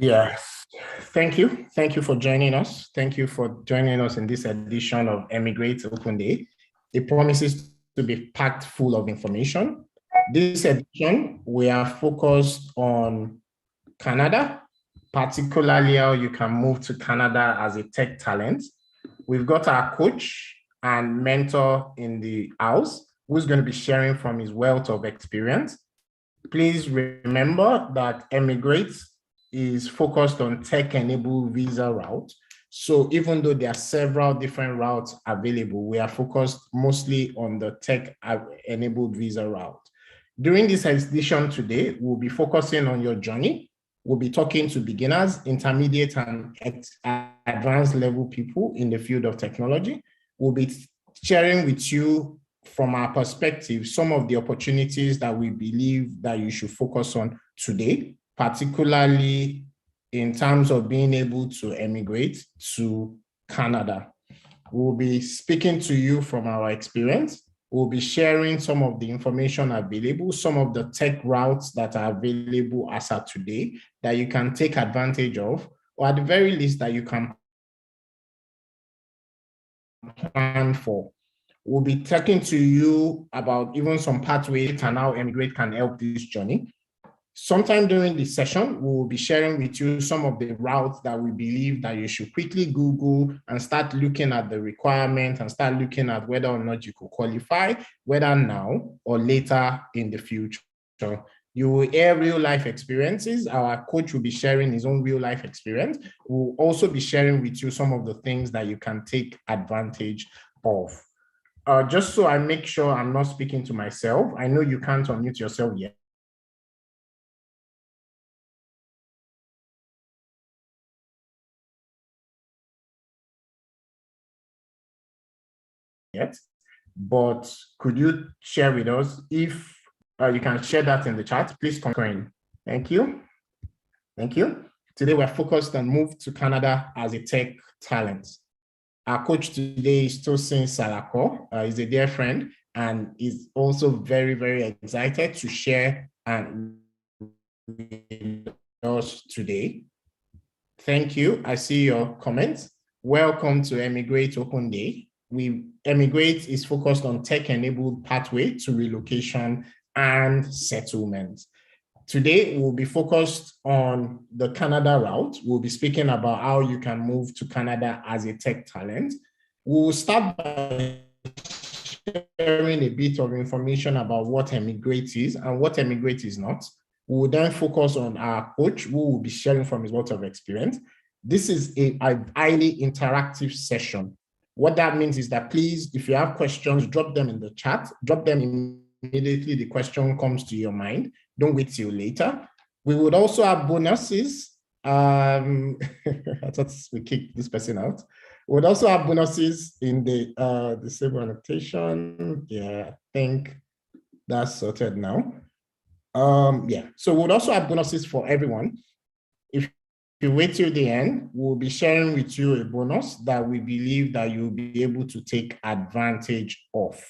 Yes, thank you. Thank you for joining us. Thank you for joining us in this edition of Emigrate Open Day. It promises to be packed full of information. This edition, we are focused on Canada, particularly how you can move to Canada as a tech talent. We've got our coach and mentor in the house who's going to be sharing from his wealth of experience. Please remember that Emigrate is focused on tech-enabled visa route. So even though there are several different routes available, we are focused mostly on the tech-enabled visa route. During this edition today, we'll be focusing on your journey. We'll be talking to beginners, intermediate, and advanced level people in the field of technology. We'll be sharing with you from our perspective some of the opportunities that we believe that you should focus on today, particularly in terms of being able to emigrate to Canada. We'll be speaking to you from our experience. We'll be sharing some of the information available, some of the tech routes that are available as of today that you can take advantage of, or at the very least that you can plan for. We'll be talking to you about even some pathways and how Emigrate can help this journey. Sometime during the session, we will be sharing with you some of the routes that we believe that you should quickly Google and start looking at the requirements and start looking at whether or not you could qualify, whether now or later in the future. You will hear real life experiences. Our coach will be sharing his own real life experience. We'll also be sharing with you some of the things that you can take advantage of. Just so I make sure I'm not speaking to myself, I know you can't unmute yourself yet. But could you share with us if you can share that in the chat, please screen. Thank you. Thank you. Today we're focused on move to Canada as a tech talent. Our coach today is Tosin Salako. He's a dear friend and is also very, very excited to share and with us today. Thank you. I see your comments. Welcome to Emigrate Open Day. Emigrate is focused on tech-enabled pathway to relocation and settlement. Today, we'll be focused on the Canada route. We'll be speaking about how you can move to Canada as a tech talent. We'll start by sharing a bit of information about what Emigrate is and what Emigrate is not. We will then focus on our coach, who will be sharing from his wealth of experience. This is a highly interactive session. What that means is that please, if you have questions, drop them in the chat, drop them immediately the question comes to your mind. Don't wait till later. We would also have bonuses. I thought we kicked this person out. We would also have bonuses in the disable annotation. Yeah, I think that's sorted now. Yeah, so we would also have bonuses for everyone. If you wait till the end, we'll be sharing with you a bonus that we believe that you'll be able to take advantage of.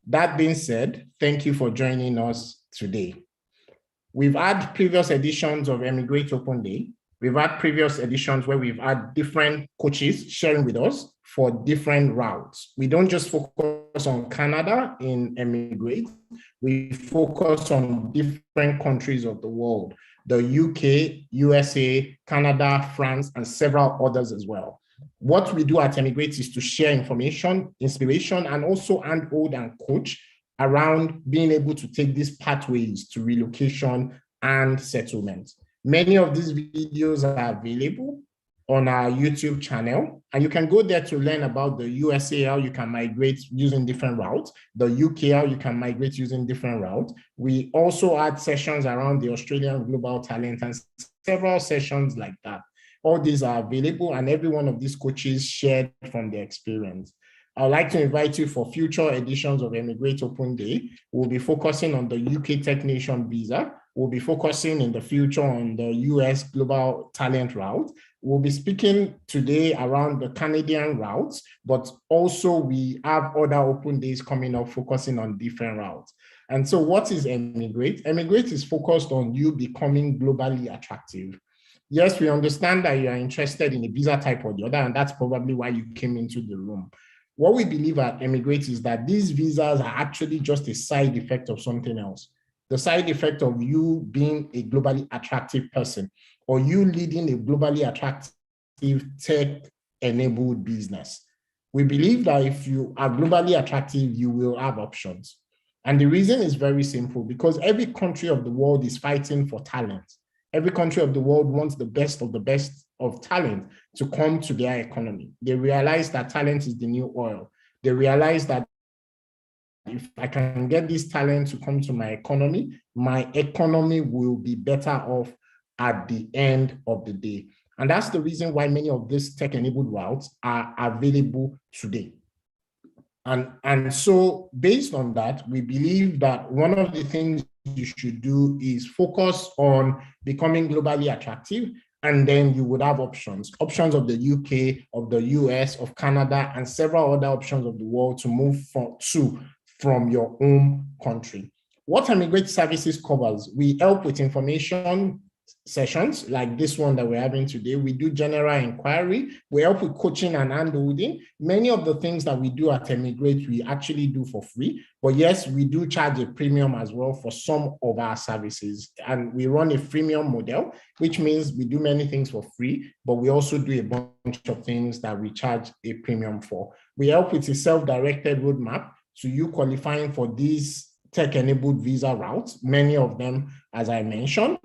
That being said, thank you for joining us today. We've had previous editions of Emigrate Open Day. We've had previous editions where we've had different coaches sharing with us for different routes. We don't just focus on Canada in Emigrate. We focus on different countries of the world, the UK, USA, Canada, France, and several others as well. What we do at Emigrate is to share information, inspiration, and also handhold and coach around being able to take these pathways to relocation and settlement. Many of these videos are available on our YouTube channel, and you can go there to learn about the USA, how you can migrate using different routes, the UK, how you can migrate using different routes. We also had sessions around the Australian Global Talent and several sessions like that. All these are available, and every one of these coaches shared from their experience. I'd like to invite you for future editions of Emigrate Open Day. We'll be focusing on the UK Tech Nation visa. We'll be focusing in the future on the US Global Talent route. We'll be speaking today around the Canadian routes, but also we have other open days coming up focusing on different routes. And so what is Emigrate? Emigrate is focused on you becoming globally attractive. Yes, we understand that you are interested in a visa type or the other, and that's probably why you came into the room. What we believe at Emigrate is that these visas are actually just a side effect of something else. The side effect of you being a globally attractive person, or you leading a globally attractive tech-enabled business. We believe that if you are globally attractive, you will have options. And the reason is very simple, because every country of the world is fighting for talent. Every country of the world wants the best of talent to come to their economy. They realize that talent is the new oil. They realize that if I can get this talent to come to my economy will be better off at the end of the day. And that's the reason why many of these tech-enabled routes are available today. And so based on that, we believe that one of the things you should do is focus on becoming globally attractive, and then you would have options of the UK, of the US, of Canada, and several other options of the world to move from your home country. What Emigrate Services covers, we help with information sessions like this one that we're having today. We do general inquiry. We help with coaching and handholding. Many of the things that we do at Emigrate, we actually do for free. But yes, we do charge a premium as well for some of our services. And we run a freemium model, which means we do many things for free, but we also do a bunch of things that we charge a premium for. We help with a self-directed roadmap to you qualifying for these tech-enabled visa routes, many of them, as I mentioned,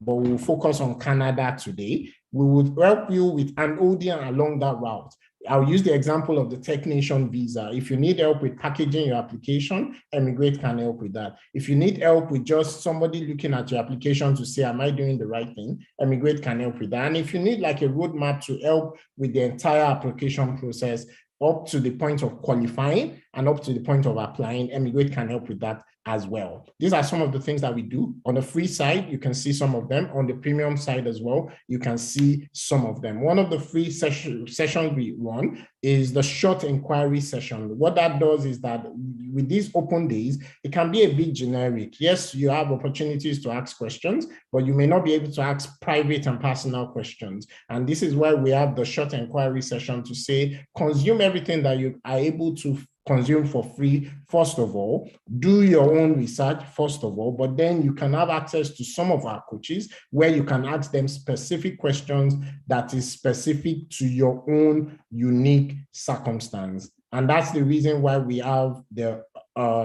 but we'll focus on Canada today. We would help you with an audience along that route. I'll use the example of the Tech Nation visa. If you need help with packaging your application, Emigrate can help with that. If you need help with just somebody looking at your application to say, am I doing the right thing? Emigrate can help with that. And if you need like a roadmap to help with the entire application process, up to the point of qualifying and up to the point of applying, Emigrate can help with that as well. These are some of the things that we do. On the free side, you can see some of them. On the premium side as well, you can see some of them. One of the free sessions we run is the short inquiry session. What that does is that with these open days, it can be a bit generic. Yes, you have opportunities to ask questions, but you may not be able to ask private and personal questions. And this is why we have the short inquiry session to say, consume everything that you are able to consume for free, first of all, do your own research, first of all, but then you can have access to some of our coaches where you can ask them specific questions that is specific to your own unique circumstance. And that's the reason why we have the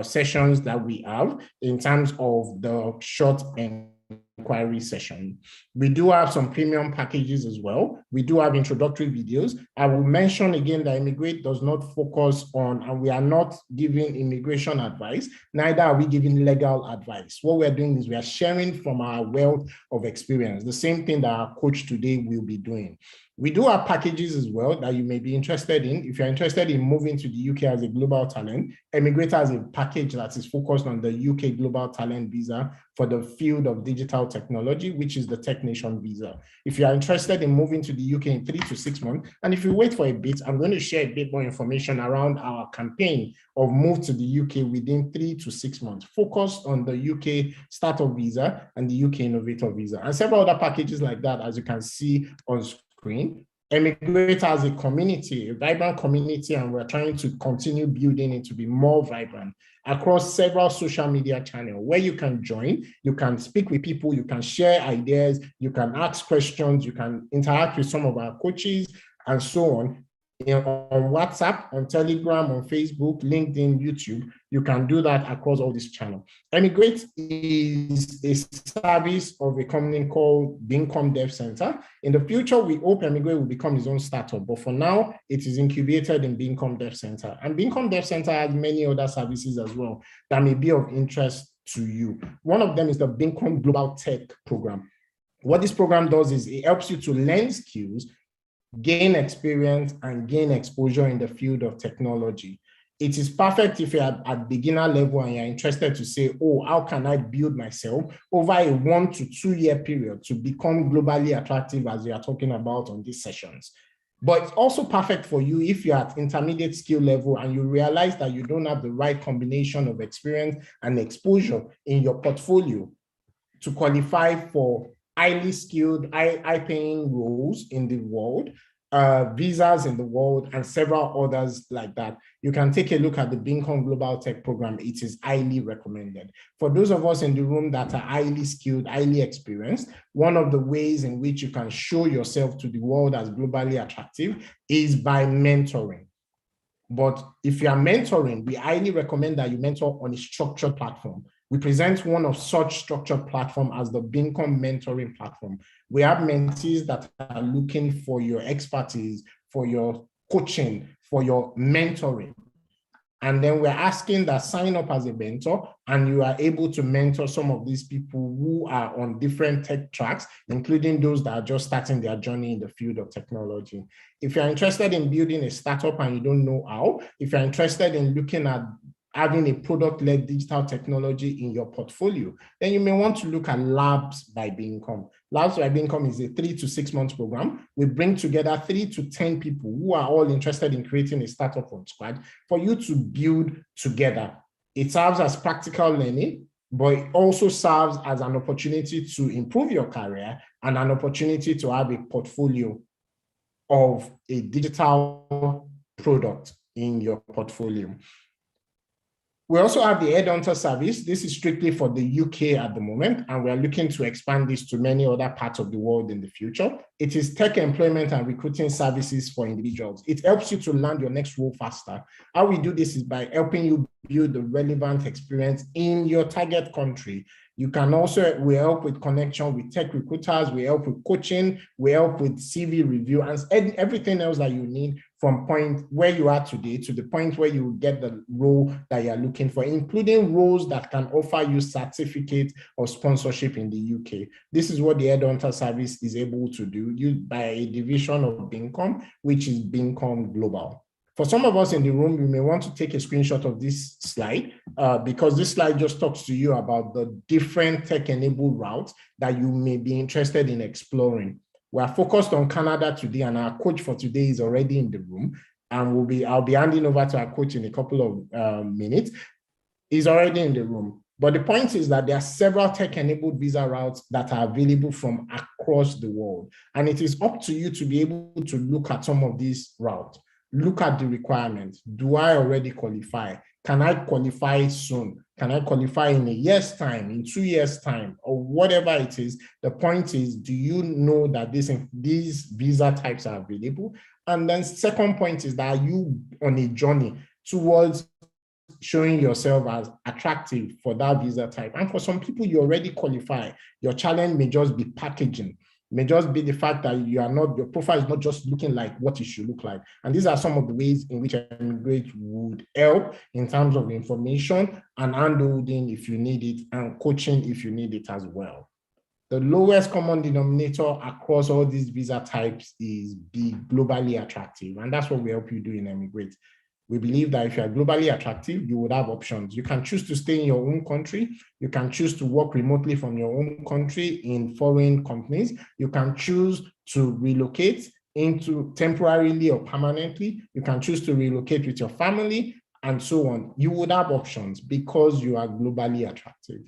sessions that we have in terms of the short inquiry session. We do have some premium packages as well. We do have introductory videos. I will mention again that Emigrate does not focus on, and we are not giving immigration advice, neither are we giving legal advice. What we're doing is we are sharing from our wealth of experience, the same thing that our coach today will be doing. We do have packages as well that you may be interested in. If you're interested in moving to the UK as a global talent, Emigrate has a package that is focused on the UK Global Talent Visa for the field of digital technology, which is the Tech Nation visa. If you are interested in moving to the UK in 3 to 6 months, and if you wait for a bit, I'm going to share a bit more information around our campaign of move to the UK within 3 to 6 months, focused on the UK Startup Visa and the UK Innovator Visa, and several other packages like that, as you can see on screen. Emigrate as a community, a vibrant community, and we're trying to continue building it to be more vibrant across several social media channels where you can join, you can speak with people, you can share ideas, you can ask questions, you can interact with some of our coaches, and so on. On WhatsApp, on Telegram, on Facebook, LinkedIn, YouTube, you can do that across all these channels. Emigrate is a service of a company called Bincom Dev Center. In the future, we hope Emigrate will become its own startup, but for now, it is incubated in Bincom Dev Center. And Bincom Dev Center has many other services as well that may be of interest to you. One of them is the Bincom Global Tech Program. What this program does is it helps you to learn skills, gain experience, and gain exposure in the field of technology. It is perfect if you're at beginner level and you're interested to say, oh, how can I build myself over a 1 to 2 year period to become globally attractive, as we are talking about on these sessions. But it's also perfect for you if you're at intermediate skill level and you realize that you don't have the right combination of experience and exposure in your portfolio to qualify for highly skilled, high-paying roles in the world, visas in the world, and several others like that, you can take a look at the Bincom Global Tech Program. It is highly recommended. For those of us in the room that are highly skilled, highly experienced, one of the ways in which you can show yourself to the world as globally attractive is by mentoring. But if you are mentoring, we highly recommend that you mentor on a structured platform. We present one of such structured platform as the Bincom Mentoring Platform. We have mentees that are looking for your expertise, for your coaching, for your mentoring. And then we're asking that sign up as a mentor, and you are able to mentor some of these people who are on different tech tracks, including those that are just starting their journey in the field of technology. If you're interested in building a startup and you don't know how, if you're interested in looking at having a product-led digital technology in your portfolio, then you may want to look at Labs by Bincom. Labs by Bincom is a 3 to 6 month program. We bring together 3 to 10 people who are all interested in creating a startup from scratch for you to build together. It serves as practical learning, but it also serves as an opportunity to improve your career and an opportunity to have a portfolio of a digital product in your portfolio. We also have the Headhunter service. This is strictly for the UK at the moment, and we're looking to expand this to many other parts of the world in the future. It is tech employment and recruiting services for individuals. It helps you to land your next role faster. How we do this is by helping you build the relevant experience in your target country. You can also, we help with connection with tech recruiters, we help with coaching, we help with CV review, and everything else that you need from point where you are today to the point where you get the role that you're looking for, including roles that can offer you certificate or sponsorship in the UK. This is what the Headhunter service is able to do, used by a division of Bincom, which is Bincom Global. For some of us in the room, you may want to take a screenshot of this slide because this slide just talks to you about the different tech-enabled routes that you may be interested in exploring. We are focused on Canada today, and our coach for today is already in the room, and I'll be handing over to our coach in a couple of minutes. He's already in the room. But the point is that there are several tech-enabled visa routes that are available from across the world, and it is up to you to be able to look at some of these routes. Look at the requirements. Do I already qualify? Can I qualify soon? Can I qualify in a year's time, in 2 years' time, or whatever it is? The point is, do you know that these visa types are available? And then second point is that are you on a journey towards showing yourself as attractive for that visa type? And for some people, you already qualify. Your challenge may just be packaging. May just be the fact that your profile is not just looking like what it should look like. And these are some of the ways in which Emigrate would help in terms of information and handholding if you need it, and coaching if you need it as well. The lowest common denominator across all these visa types is be globally attractive. And that's what we help you do in Emigrate. We believe that if you are globally attractive, you would have options. You can choose to stay in your own country. You can choose to work remotely from your own country in foreign companies. You can choose to relocate into temporarily or permanently. You can choose to relocate with your family and so on. You would have options because you are globally attractive.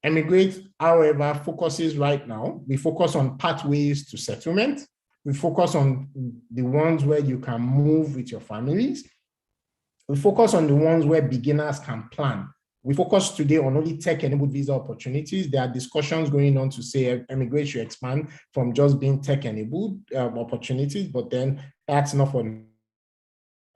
Emigrate, however, focuses right now, we focus on pathways to settlement. We focus on the ones where you can move with your families. We focus on the ones where beginners can plan. We focus today on only tech-enabled visa opportunities. There are discussions going on to say Emigrate should expand from just being tech-enabled opportunities, but then that's not for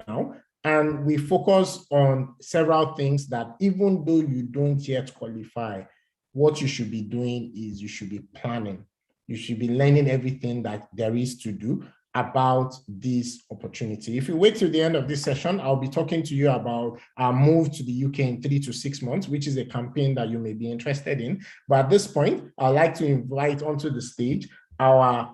now. And we focus on several things that even though you don't yet qualify, what you should be doing is you should be planning. You should be learning everything that there is to do about this opportunity. If you wait till the end of this session, I'll be talking to you about our move to the UK in 3 to 6 months, which is a campaign that you may be interested in. But at this point, I'd like to invite onto the stage our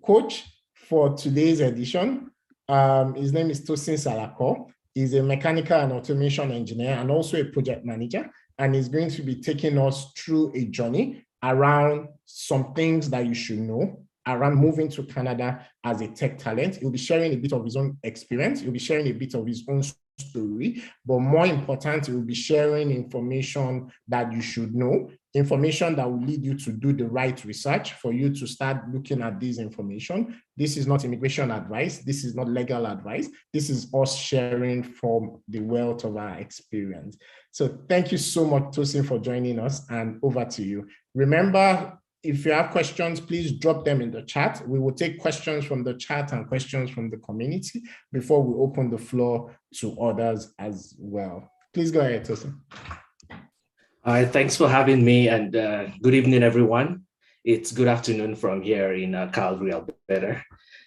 coach for today's edition. His name is Tosin Salako. He's a mechanical and automation engineer and also a project manager, and he's going to be taking us through a journey around some things that you should know around moving to Canada as a tech talent. He'll be sharing a bit of his own experience. He'll be sharing a bit of his own story, but more important, he'll be sharing information that you should know information that will lead you to do the right research for you to start looking at this information. This is not immigration advice. This is not legal advice. This is us sharing from the wealth of our experience. So thank you so much, Tosin, for joining us, and over to you. Remember, if you have questions, please drop them in the chat. We will take questions from the chat and questions from the community before we open the floor to others as well. Please go ahead, Tosin. All right, thanks for having me, and good evening, everyone. It's good afternoon from here in Calgary, Alberta,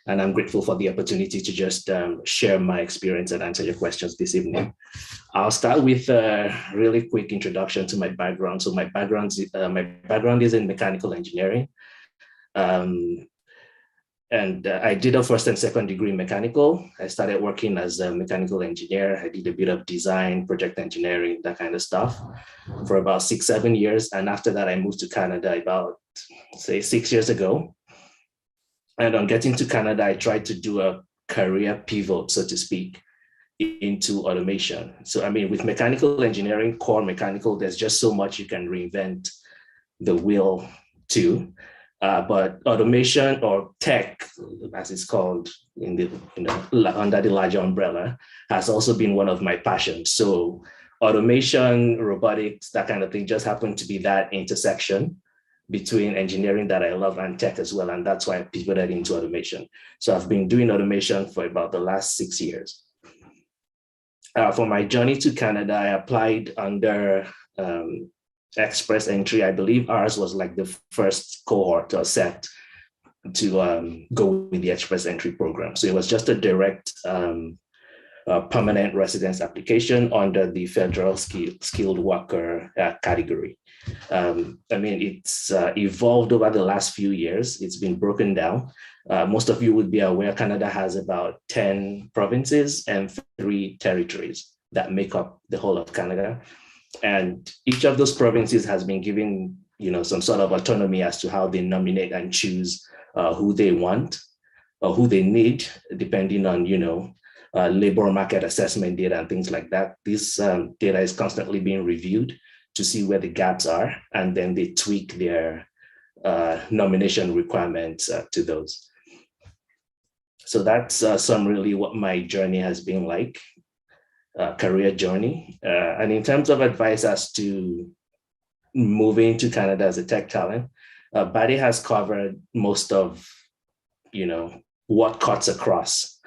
and I'm grateful for the opportunity to just share my experience and answer your questions this evening. I'll start with a really quick introduction to my background. So my background is in mechanical engineering. I did a first and second degree in mechanical. I started working as a mechanical engineer. I did a bit of design, project engineering, that kind of stuff for about 6-7 years. And after that, I moved to Canada about, say, 6 years ago. And on getting to Canada, I tried to do a career pivot, so to speak, into automation. So, I mean, with mechanical engineering, core mechanical, there's just so much you can reinvent the wheel to. But automation, or tech, as it's called under the larger umbrella, has also been one of my passions. So automation, robotics, that kind of thing just happened to be that intersection between engineering that I love and tech as well. And that's why I pivoted into automation. So I've been doing automation for about the last 6 years. For my journey to Canada, I applied under express entry. I believe ours was like the first cohort or set to go with the express entry program. So it was just a direct permanent residence application under the federal skilled worker category. I mean, it's evolved over the last few years. It's been broken down. Most of you would be aware Canada has about 10 provinces and 3 territories that make up the whole of Canada. And each of those provinces has been given, some sort of autonomy as to how they nominate and choose who they want or who they need, depending on, labor market assessment data and things like that. This data is constantly being reviewed to see where the gaps are, and then they tweak their nomination requirements to those. So that's really what my journey has been like. Career journey. And in terms of advice as to moving to Canada as a tech talent, Badi has covered most of, what cuts across.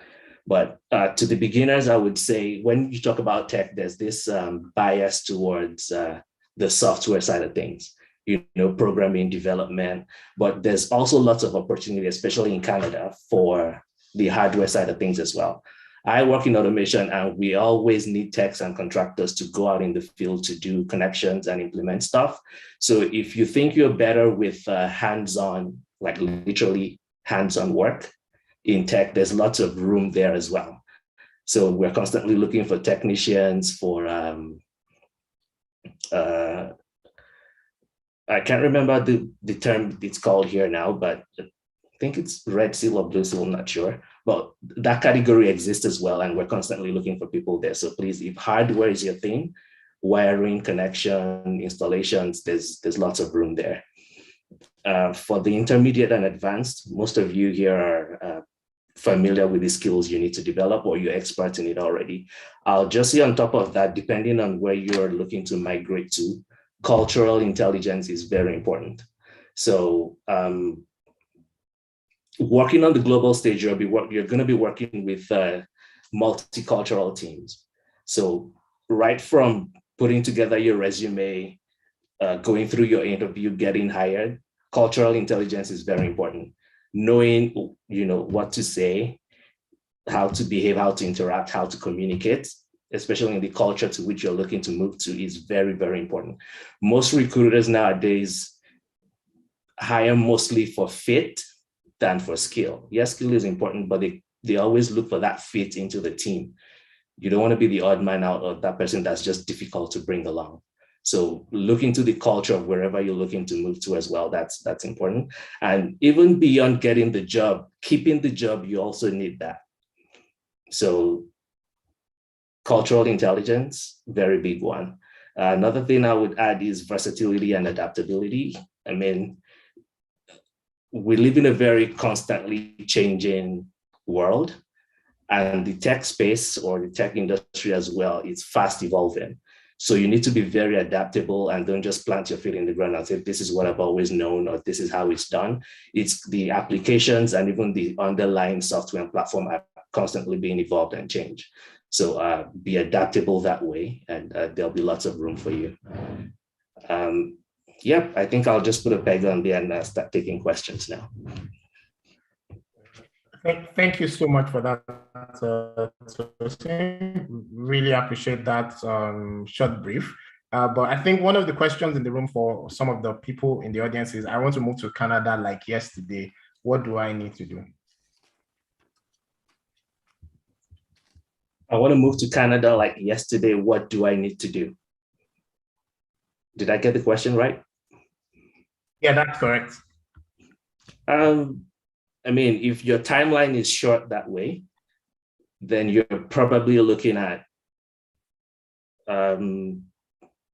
But to the beginners, I would say when you talk about tech, there's this bias towards the software side of things, programming, development, but there's also lots of opportunity, especially in Canada, for the hardware side of things as well. I work in automation, and we always need techs and contractors to go out in the field to do connections and implement stuff. So if you think you're better with hands-on, like literally hands-on work in tech, there's lots of room there as well. So we're constantly looking for technicians for, I can't remember the term it's called here now, but I think it's red seal or blue seal, I'm not sure. But that category exists as well, and we're constantly looking for people there. So please, if hardware is your thing, wiring, connection, installations, there's lots of room there. For the intermediate and advanced, most of you here are familiar with the skills you need to develop, or you're experts in it already. I'll just say on top of that, depending on where you're looking to migrate to, cultural intelligence is very important. So working on the global stage, you're going to be working with multicultural teams. So right from putting together your resume, going through your interview, getting hired, cultural intelligence is very important. Knowing, what to say, how to behave, how to interact, how to communicate, especially in the culture to which you're looking to move to, is very, very important. Most recruiters nowadays hire mostly for fit than for skill. Yes, skill is important, but they always look for that fit into the team. You don't want to be the odd man out, or that person that's just difficult to bring along. So look into the culture of wherever you're looking to move to as well. That's important. And even beyond getting the job, keeping the job, you also need that. So cultural intelligence, very big one. Another thing I would add is versatility and adaptability. I mean, we live in a very constantly changing world, and the tech space or the tech industry as well is fast evolving. So you need to be very adaptable and don't just plant your feet in the ground and say, this is what I've always known, or this is how it's done. It's the applications and even the underlying software and platform are constantly being evolved and changed. So be adaptable that way, and there'll be lots of room for you. Yep, I think I'll just put a peg on there and start taking questions now. Thank you so much for that. Really appreciate that short brief. But I think one of the questions in the room for some of the people in the audience is, I want to move to Canada like yesterday. What do I need to do? I want to move to Canada like yesterday. What do I need to do? Did I get the question right? Yeah, that's correct. I mean, if your timeline is short that way, then you're probably looking at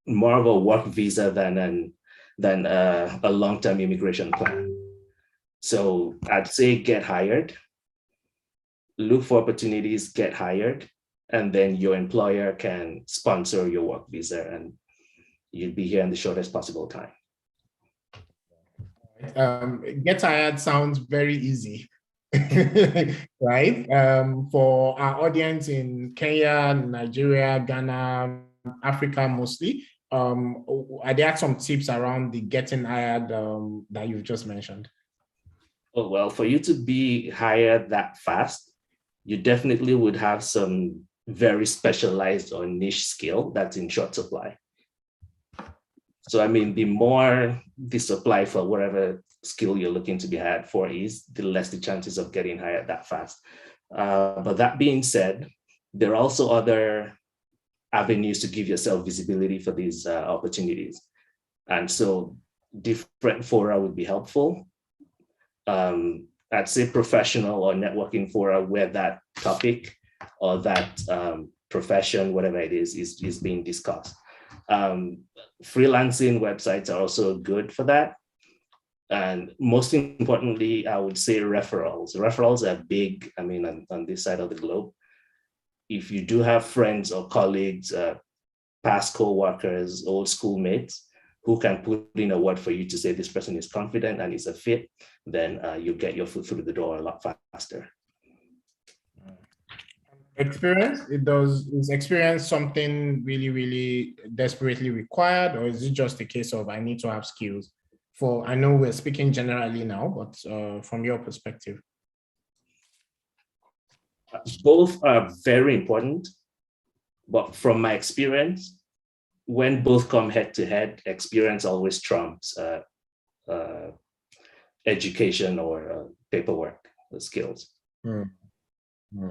more of a work visa than a long-term immigration plan. So I'd say get hired, look for opportunities, get hired, and then your employer can sponsor your work visa and you'd be here in the shortest possible time. Get hired sounds very easy, right? For our audience in Kenya, Nigeria, Ghana, Africa mostly, are there some tips around the getting hired that you've just mentioned? Oh, well, for you to be hired that fast, you definitely would have some very specialized or niche skill that's in short supply. So, I mean, the more the supply for whatever skill you're looking to be hired for is, the less the chances of getting hired that fast. But that being said, there are also other avenues to give yourself visibility for these opportunities. And so different fora would be helpful. I'd say professional or networking fora where that topic or that profession, whatever it is being discussed. Freelancing websites are also good for that. And most importantly, I would say referrals. Referrals are big, I mean, on this side of the globe. If you do have friends or colleagues, past co-workers, old schoolmates, who can put in a word for you to say this person is confident and is a fit, then you get your foot through the door a lot faster. Experience, is experience something really, really desperately required, or is it just a case of I need to have skills? I know we're speaking generally now, but from your perspective. Both are very important, but from my experience, when both come head to head, experience always trumps education or paperwork skills.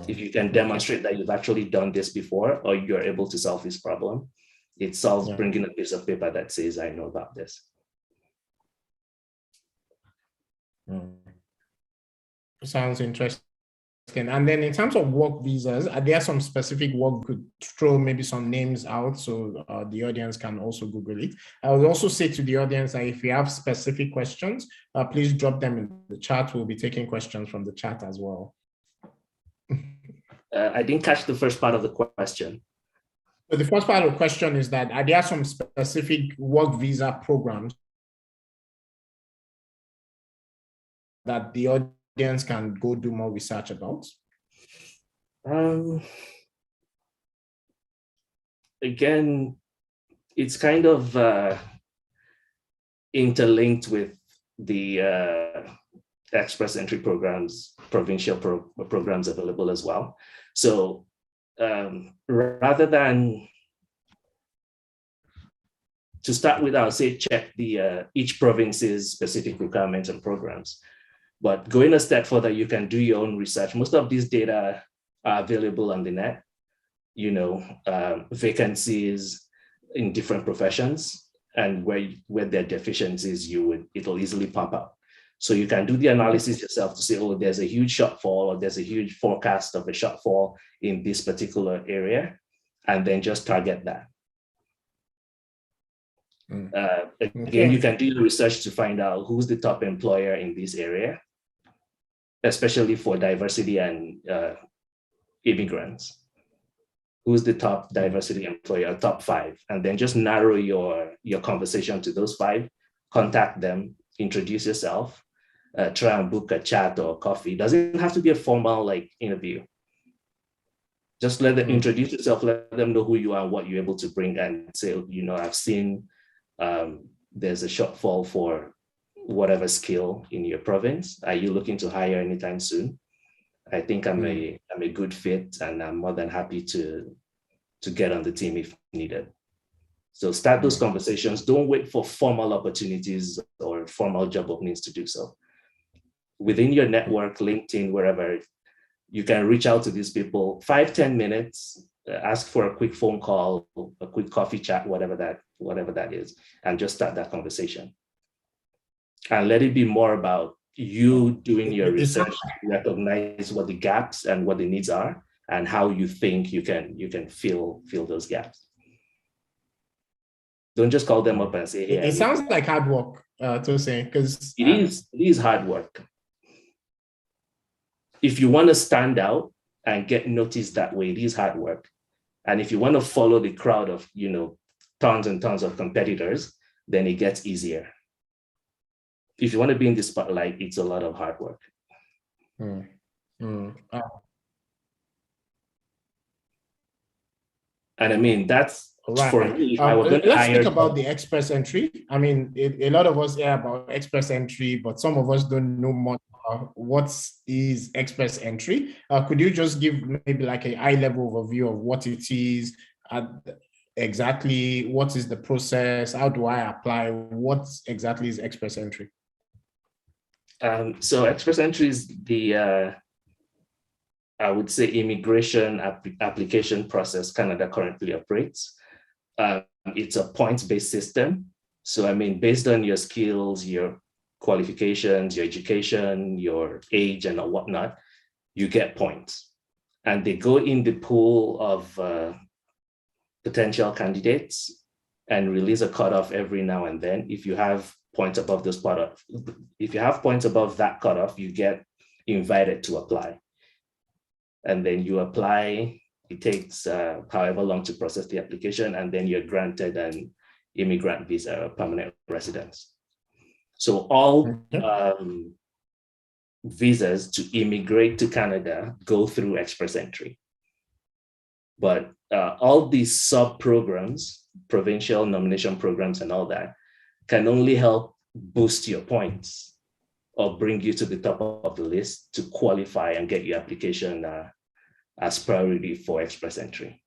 If you can demonstrate that you've actually done this before, or you're able to solve this problem, it solves bringing a piece of paper that says, I know about this. Sounds interesting. And then in terms of work visas, are there some specific work, could throw maybe some names out so the audience can also Google it? I would also say to the audience that if you have specific questions, please drop them in the chat. We'll be taking questions from the chat as well. I didn't catch the first part of the question. So the first part of the question is that are there some specific work visa programs that the audience can go do more research about? Again, it's kind of interlinked with the express entry programs, provincial programs available as well. So rather than, to start with, I would say check the each province's specific requirements and programs. But going a step further, you can do your own research. Most of these data are available on the net, you know, vacancies in different professions, and where there are deficiencies, it'll easily pop up. So you can do the analysis yourself to say, oh, there's a huge shortfall, or there's a huge forecast of a shortfall in this particular area, and then just target that. Again, you can do your research to find out who's the top employer in this area, especially for diversity and immigrants. Who's the top diversity employer, top 5, and then just narrow your conversation to those 5, contact them, introduce yourself, try and book a chat or coffee. It doesn't have to be a formal like interview. Just let them introduce yourself, let them know who you are and what you're able to bring, and say, I've seen there's a shortfall for whatever skill in your province. Are you looking to hire anytime soon? I think I'm a good fit, and I'm more than happy to get on the team if needed. So start those conversations. Don't wait for formal opportunities or formal job openings to do so. Within your network, LinkedIn, wherever, you can reach out to these people, 5-10 minutes, ask for a quick phone call, a quick coffee chat, whatever that is, and just start that conversation. And let it be more about you doing your research to recognize what the gaps and what the needs are, and how you think you can fill those gaps. Don't just call them up and say, hey, it sounds like hard work, to say, because it is hard work. If you want to stand out and get noticed that way, it is hard work. And if you want to follow the crowd of, tons and tons of competitors, then it gets easier. If you want to be in the spotlight, it's a lot of hard work. And I mean, that's right. For me. Let's speak about the express entry. I mean, a lot of us hear about express entry, but some of us don't know much about what is express entry. Could you just give maybe like a high-level overview of what it is, exactly what is the process, how do I apply, what exactly is express entry? So express entry is the I would say immigration application process Canada currently operates. It's a points-based system. So I mean, based on your skills, your qualifications, your education, your age and whatnot, you get points. And they go in the pool of potential candidates and release a cutoff every now and then. If you have points above this cutoff, if you have points above that cutoff, you get invited to apply. And then you apply, it takes however long to process the application, and then you're granted an immigrant visa, permanent residence. So all visas to immigrate to Canada go through express entry. But all these sub-programs, provincial nomination programs and all that, can only help boost your points or bring you to the top of the list to qualify and get your application as priority for express entry.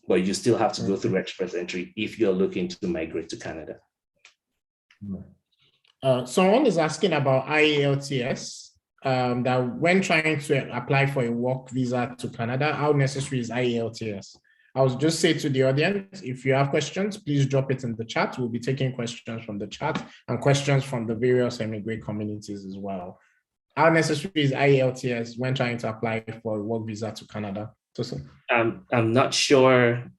But you still have to go through express entry if you're looking to migrate to Canada. Someone is asking about IELTS, that when trying to apply for a work visa to Canada, how necessary is IELTS? I will just say to the audience, if you have questions, please drop it in the chat. We'll be taking questions from the chat and questions from the various immigrant communities as well. How necessary is IELTS when trying to apply for a work visa to Canada? I'm not sure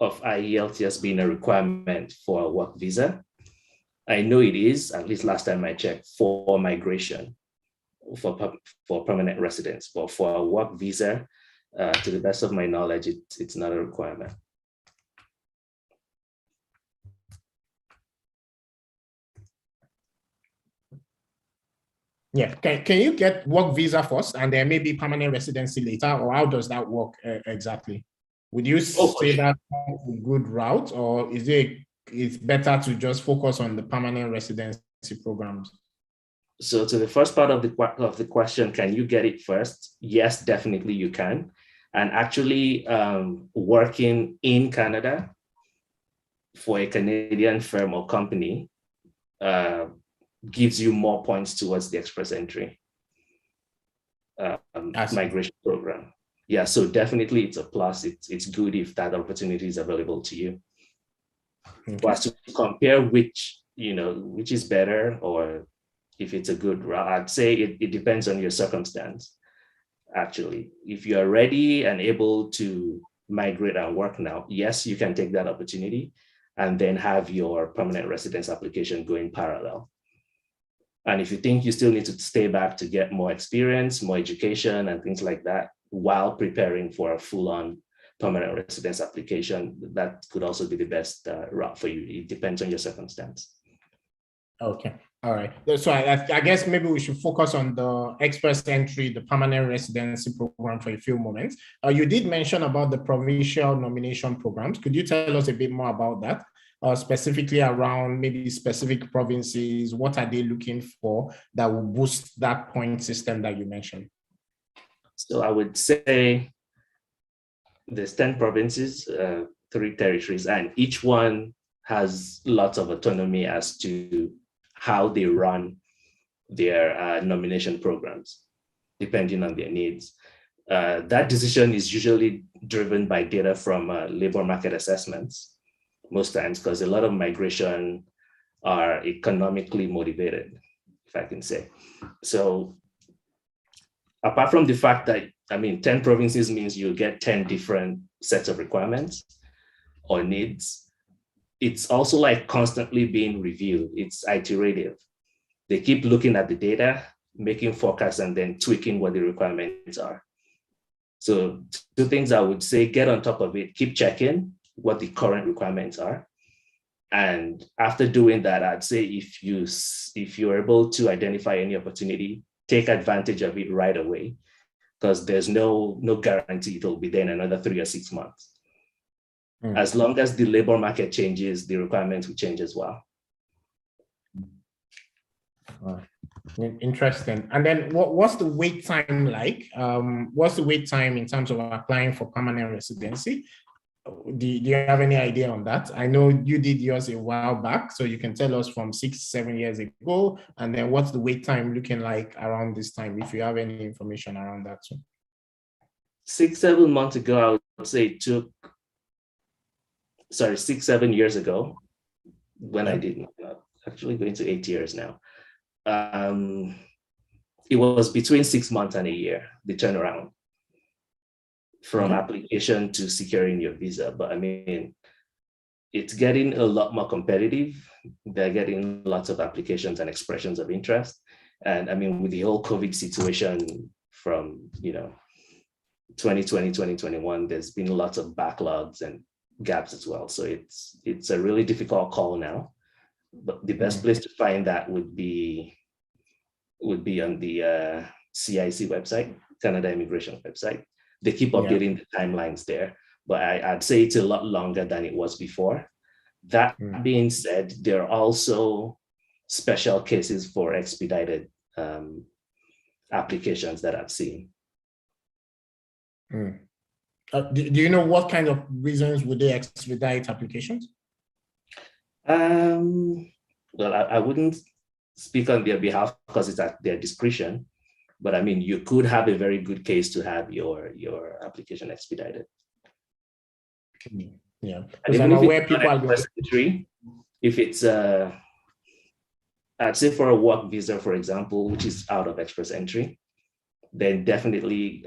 of IELTS being a requirement for a work visa. I know it is, at least last time I checked, for migration, for permanent residence, but for a work visa, to the best of my knowledge, it's not a requirement. Yeah, can you get work visa first and then maybe permanent residency later, or how does that work exactly? Would you say that's a good route, or is it's better to just focus on the permanent residency programs? So to the first part of the question, can you get it first? Yes, definitely you can. And actually working in Canada for a Canadian firm or company gives you more points towards the express entry migration program. Yeah, so definitely it's a plus. It's good if that opportunity is available to you. Okay. But to compare which is better or if it's a good route, I'd say it depends on your circumstance. Actually, if you are ready and able to migrate and work now, yes, you can take that opportunity. and then have your permanent residence application go in parallel. And if you think you still need to stay back to get more experience, more education, and things like that, while preparing for a full-on permanent residence application, that could also be the best route for you. It depends on your circumstance. Okay. All right. So I guess maybe we should focus on the express entry, the permanent residency program for a few moments. You did mention about the provincial nomination programs. Could you tell us a bit more about that? Specifically around maybe specific provinces, what are they looking for that will boost that point system that you mentioned? So I would say there's 10 provinces, 3 territories, and each one has lots of autonomy as to how they run their nomination programs, depending on their needs. That decision is usually driven by data from labor market assessments, most times, because a lot of migration are economically motivated, if I can say. So apart from the fact that, 10 provinces means you'll get 10 different sets of requirements or needs, it's also like constantly being reviewed. It's iterative. They keep looking at the data, making forecasts, and then tweaking what the requirements are. So 2 things I would say: get on top of it, keep checking what the current requirements are. And after doing that, I'd say if you're able to identify any opportunity, take advantage of it right away, because there's no guarantee it'll be there in another 3 or 6 months. As long as the labor market changes, the requirements will change as well. Interesting. And then what's the wait time like? What's the wait time in terms of applying for permanent residency? Do you have any idea on that? I know you did yours a while back, so you can tell us from 6-7 years ago, and then what's the wait time looking like around this time, if you have any information around that too. 6-7 months ago, I would say it took, 6-7 years ago, when I did, actually going to 8 years now. It was between 6 months and a year, the turnaround from application to securing your visa. But it's getting a lot more competitive. They're getting lots of applications and expressions of interest. And with the whole COVID situation from 2020, 2021, there's been lots of backlogs and gaps as well. So it's a really difficult call now. But the best place to find that would be on the CIC website, Canada Immigration website. They keep updating the timelines there, but I'd say it's a lot longer than it was before. That being said, there are also special cases for expedited applications that I've seen. Do you know what kind of reasons would they expedite applications? Well, I wouldn't speak on their behalf because it's at their discretion. But you could have a very good case to have your application expedited. Yeah, because I'm aware people are going to. If it's I'd say for a work visa, for example, which is out of express entry, then definitely,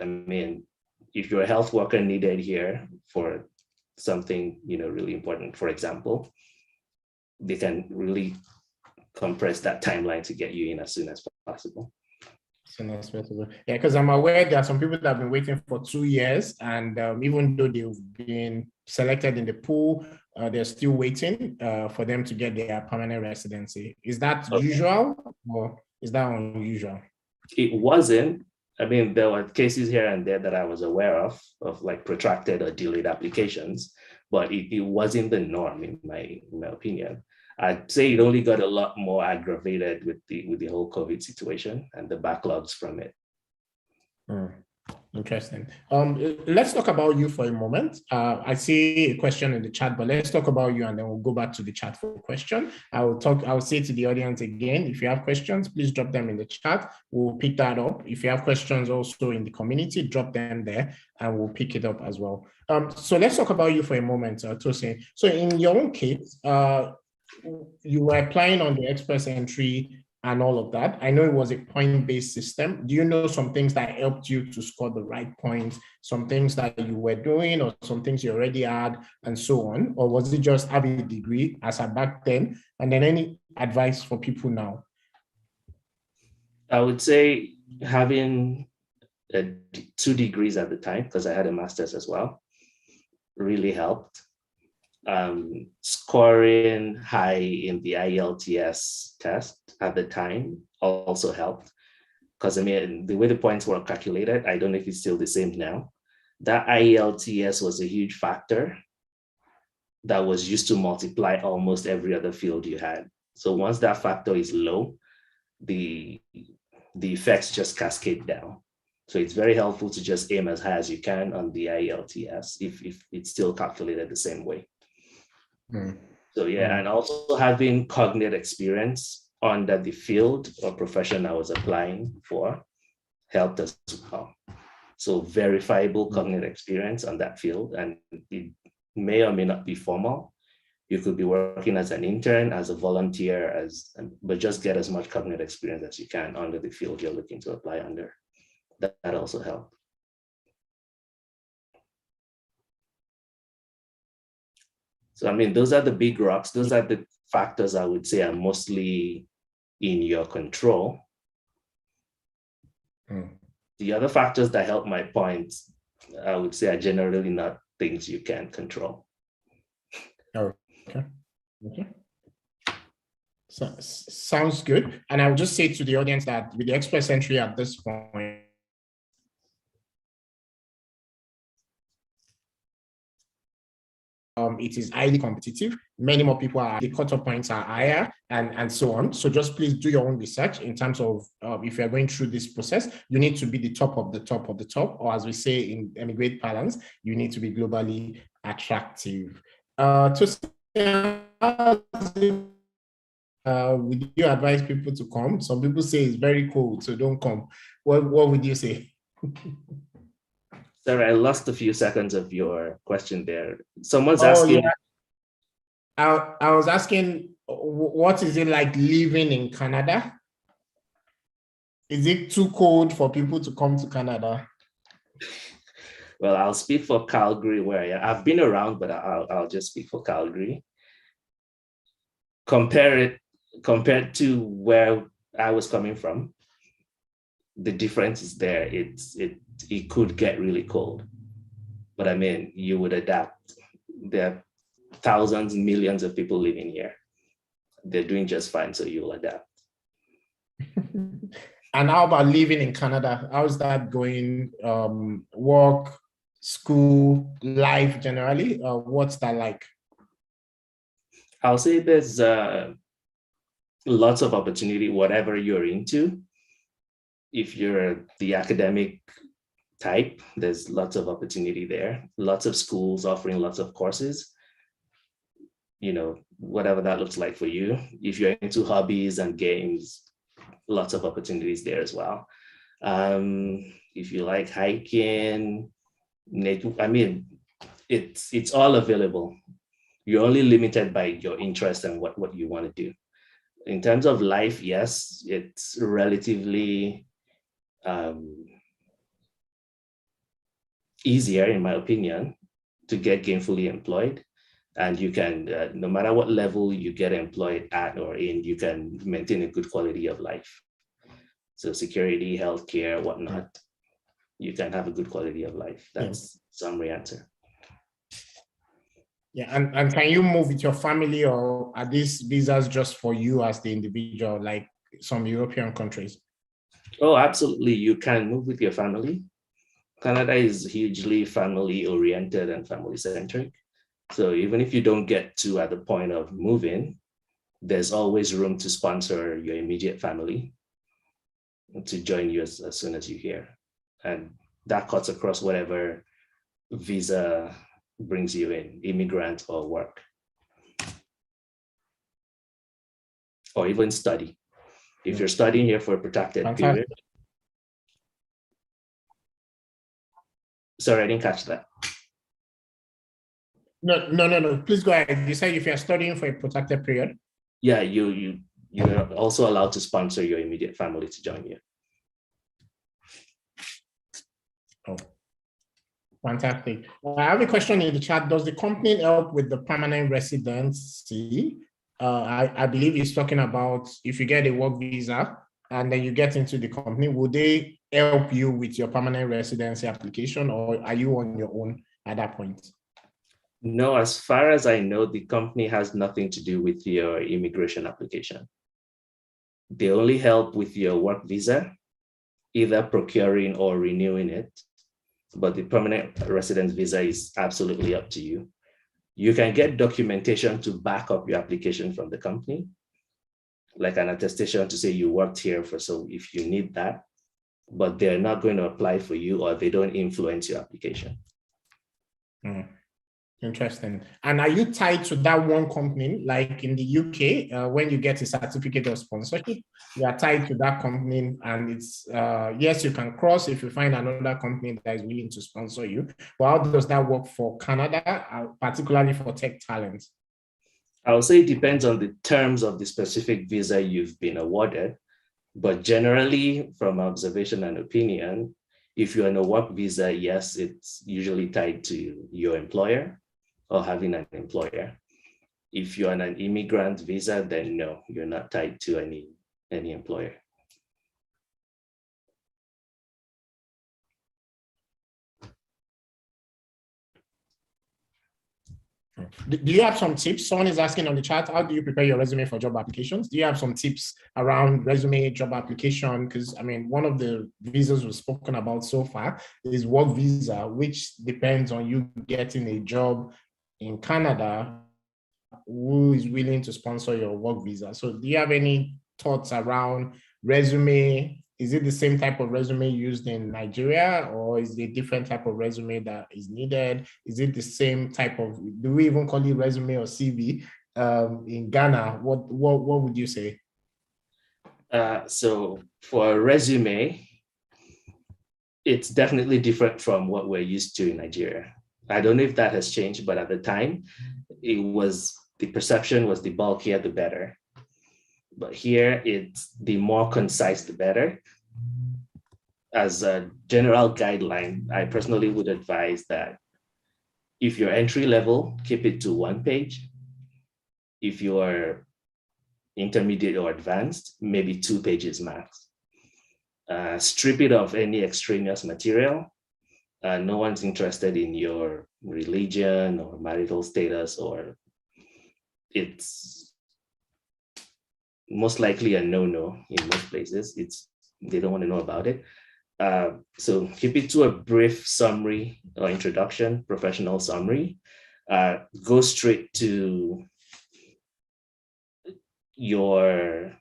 if you're a health worker needed here for something really important, for example, they can really compress that timeline to get you in as soon as possible. Yeah, because I'm aware there are some people that have been waiting for 2 years, and even though they've been selected in the pool, they're still waiting for them to get their permanent residency. Is that usual, or is that unusual? It wasn't. There were cases here and there that I was aware of like protracted or delayed applications, but it wasn't the norm in my opinion. I'd say it only got a lot more aggravated with the whole COVID situation and the backlogs from it. Interesting. Let's talk about you for a moment. I see a question in the chat, but let's talk about you and then we'll go back to the chat for a question. I'll say to the audience again, if you have questions, please drop them in the chat. We'll pick that up. If you have questions also in the community, drop them there and we'll pick it up as well. So let's talk about you for a moment, Tosin. So in your own case, you were applying on the express entry and all of that. I know it was a point-based system. Do you know some things that helped you to score the right points, some things that you were doing, or some things you already had, and so on? Or was it just having a degree as a back then? And then any advice for people now? I would say having 2 degrees at the time, because I had a master's as well, really helped. Scoring high in the IELTS test at the time also helped, because I mean, the way the points were calculated, I don't know if it's still the same now. That IELTS was a huge factor that was used to multiply almost every other field you had. So once that factor is low, the effects just cascade down. So it's very helpful to just aim as high as you can on the IELTS if it's still calculated the same way. So yeah, and also having cognate experience under the field or profession I was applying for helped as well. So verifiable cognate experience on that field, and it may or may not be formal. You could be working as an intern, as a volunteer, but just get as much cognate experience as you can under the field you're looking to apply under. That also helped. So, I mean, those are the big rocks. Those are the factors I would say are mostly in your control. The other factors that help my points, I would say, are generally not things you can control. Oh, okay. Okay. So, sounds good. And I would just say to the audience that with the Express entry at this point, it is highly competitive. Many more people are, the cutoff points are higher, and so on. So just please do your own research in terms of if you're going through this process, you need to be the top of the top of the top, or as we say in emigrate parlance, you need to be globally attractive. Would you advise people to come? Some people say it's very cold, so don't come. What would you say? Sorry, I lost a few seconds of your question there. Someone's asking. Yeah. I was asking, what is it like living in Canada? Is it too cold for people to come to Canada? Well, I'll speak for Calgary, where I've been around, but I'll just speak for Calgary. Compared to where I was coming from, the difference is there. It could get really cold, but I mean, you would adapt. There are thousands, millions of people living here. They're doing just fine, so you'll adapt. And how about living in Canada? How's that going? Work, school, life generally? What's that like? I'll say there's lots of opportunity, whatever you're into. If you're the academic type, there's lots of opportunity there. Lots of schools offering lots of courses, whatever that looks like for you. If you're into hobbies and games, lots of opportunities there as well. If you like hiking, I mean, it's all available. You're only limited by your interest and what you want to do. In terms of life, yes, it's relatively easier, in my opinion, to get gainfully employed. And you can, no matter what level you get employed at or in, you can maintain a good quality of life. So security, healthcare, whatnot, you can have a good quality of life. That's summary answer. Yeah, and can you move with your family, or are these visas just for you as the individual, like some European countries? Oh, absolutely. You can move with your family. Canada is hugely family oriented and family centric. So even if you don't get to at the point of moving, there's always room to sponsor your immediate family to join you as soon as you're here. And that cuts across whatever visa brings you in, immigrant or work. Or even study. If you're studying here for a protected period. Sorry, I didn't catch that. No. Please go ahead. You said if you're studying for a protected period. Yeah, you you're also allowed to sponsor your immediate family to join you. Oh, fantastic. I have a question in the chat. Does the company help with the permanent residency? I believe he's talking about if you get a work visa and then you get into the company, would they help you with your permanent residency application, or are you on your own at that point? No, as far as I know, the company has nothing to do with your immigration application. They only help with your work visa, either procuring or renewing it. But the permanent residence visa is absolutely up to you. You can get documentation to back up your application from the company, like an attestation to say you worked here for, so if you need that, but they're not going to apply for you, or they don't influence your application. Interesting. And are you tied to that one company, like in the UK, when you get a certificate of sponsorship, you are tied to that company, and it's, yes, you can cross if you find another company that is willing to sponsor you. But how does that work for Canada, particularly for tech talent? I would say it depends on the terms of the specific visa you've been awarded. But generally, from observation and opinion, if you're on a work visa, yes, it's usually tied to your employer or having an employer. If you're on an immigrant visa, then no, you're not tied to any employer. Do you have some tips? Someone is asking on the chat, how do you prepare your resume for job applications? Do you have some tips around resume, job application? Because I mean, one of the visas we've spoken about so far is work visa, which depends on you getting a job in Canada who is willing to sponsor your work visa. So do you have any thoughts around resume? Is it the same type of resume used in Nigeria, or is it a different type of resume that is needed? Is it the same type of, do we even call it resume or CV in Ghana? What would you say? So for a resume, it's definitely different from what we're used to in Nigeria. I don't know if that has changed, but at the time, the perception was the bulkier, the better. But here, it's the more concise, the better. As a general guideline, I personally would advise that if you're entry level, keep it to 1 page. If you're intermediate or advanced, maybe 2 pages max. Strip it of any extraneous material. No one's interested in your religion or marital status, or it's most likely a no-no in most places. They don't want to know about it. So keep it to a brief summary or introduction, professional summary. Go straight to your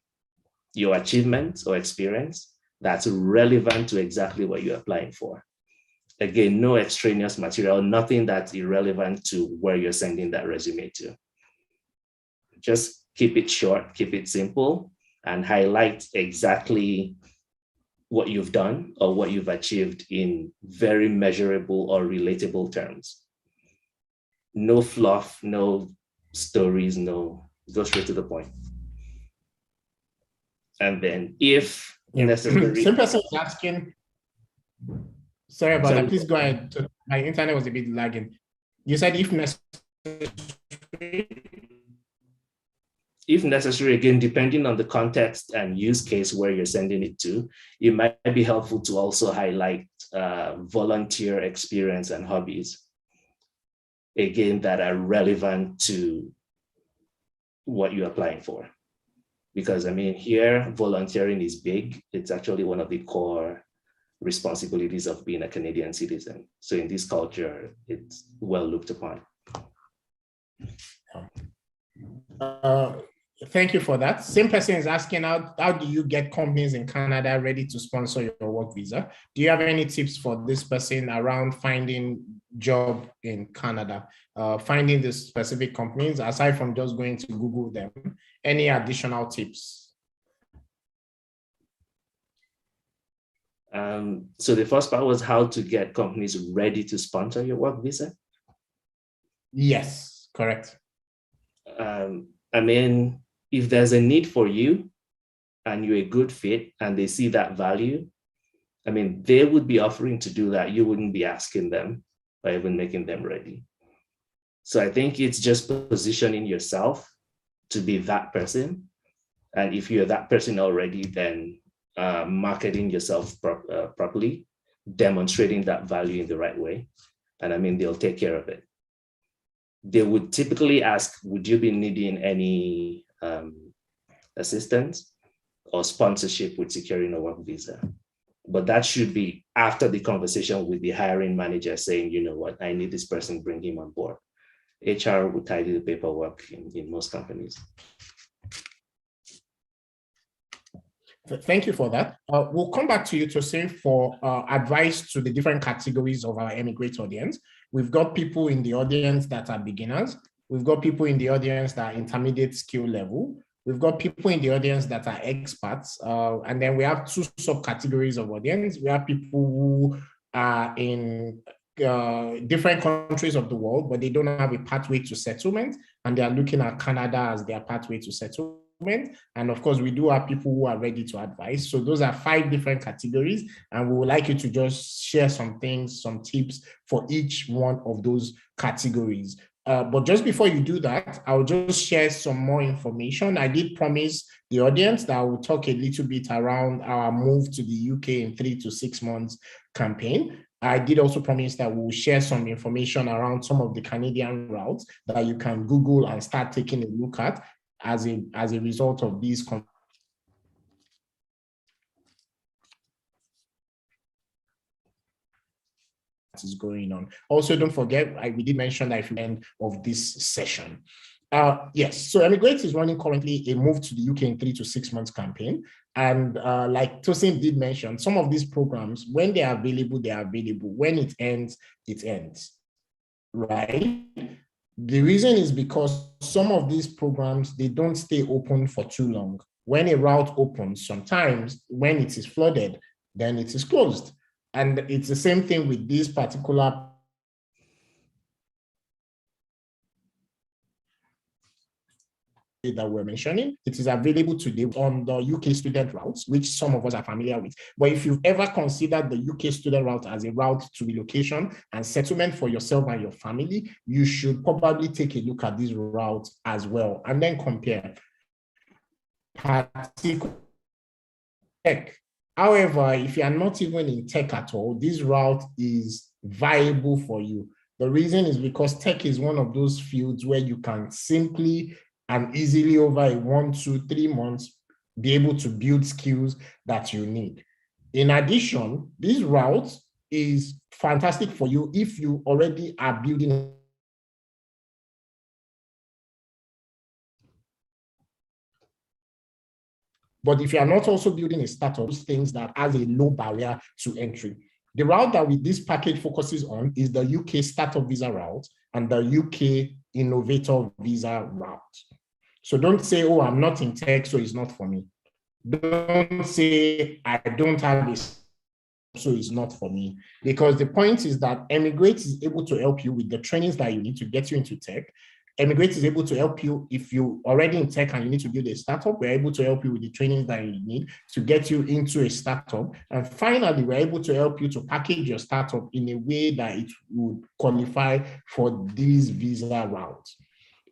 achievements or experience that's relevant to exactly what you're applying for. Again, no extraneous material, nothing that's irrelevant to where you're sending that resume to. Just keep it short, keep it simple, and highlight exactly what you've done or what you've achieved in very measurable or relatable terms. No fluff, no stories, go straight to the point. And then if necessary. Same person is asking, sorry about that, please go ahead. My internet was a bit lagging. You said if necessary. If necessary, again, depending on the context and use case where you're sending it to, it might be helpful to also highlight volunteer experience and hobbies, again, that are relevant to what you're applying for. Because I mean, here, volunteering is big. It's actually one of the core responsibilities of being a Canadian citizen. So in this culture, it's well looked upon. Thank you for that. Same person is asking, how do you get companies in Canada ready to sponsor your work visa? Do you have any tips for this person around finding job in Canada, finding the specific companies, aside from just going to Google them? Any additional tips? So the first part was how to get companies ready to sponsor your work visa? Yes, correct. I mean, if there's a need for you and you're a good fit and they see that value, I mean, they would be offering to do that. You wouldn't be asking them or even making them ready. So I think it's just positioning yourself to be that person. And if you're that person already, then marketing yourself properly, demonstrating that value in the right way. And I mean, they'll take care of it. They would typically ask, would you be needing any assistance or sponsorship with securing a work visa? But that should be after the conversation with the hiring manager saying, you know what, I need this person, bring him on board. HR would tidy the paperwork in most companies. Thank you for that. We'll come back to you to say for advice to the different categories of our emigrate audience. We've got people in the audience that are beginners. We've got people in the audience that are intermediate skill level. We've got people in the audience that are experts. And then we have two subcategories of audience. We have people who are in different countries of the world, but they don't have a pathway to settlement, and they are looking at Canada as their pathway to settlement. And of course, we do have people who are ready to advise. So those are 5 different categories, and we would like you to just share some things, some tips for each one of those categories. But just before you do that, I'll just share some more information. I did promise the audience that I will talk a little bit around our move to the UK in 3 to 6 months campaign. I did also promise that we'll share some information around some of the Canadian routes that you can Google and start taking a look at as a result of these is going on. Also, don't forget, we did mention that at the end of this session. Yes, so Emigrate is running currently a move to the UK in 3 to 6 months campaign. And like Tosin did mention, some of these programs, when they are available, they are available. When it ends, right? The reason is because some of these programs, they don't stay open for too long. When a route opens, sometimes when it is flooded, then it is closed. And it's the same thing with this particular that we're mentioning. It is available today on the UK student routes, which some of us are familiar with. But if you've ever considered the UK student route as a route to relocation and settlement for yourself and your family, you should probably take a look at these routes as well and then compare. Tech. However, if you are not even in tech at all, this route is viable for you. The reason is because tech is one of those fields where you can simply and easily over a 1, 2, 3 months be able to build skills that you need. In addition, this route is fantastic for you if you already are building but if you are not also building a startup, things that has a low barrier to entry. The route that this package focuses on is the UK startup visa route and the UK innovator visa route. So don't say, oh, I'm not in tech, so it's not for me. Don't say, I don't have this, so it's not for me. Because the point is that Emigrate is able to help you with the trainings that you need to get you into tech. Emigrate is able to help you if you're already in tech and you need to build a startup. We're able to help you with the trainings that you need to get you into a startup. And finally, we're able to help you to package your startup in a way that it would qualify for these visa routes.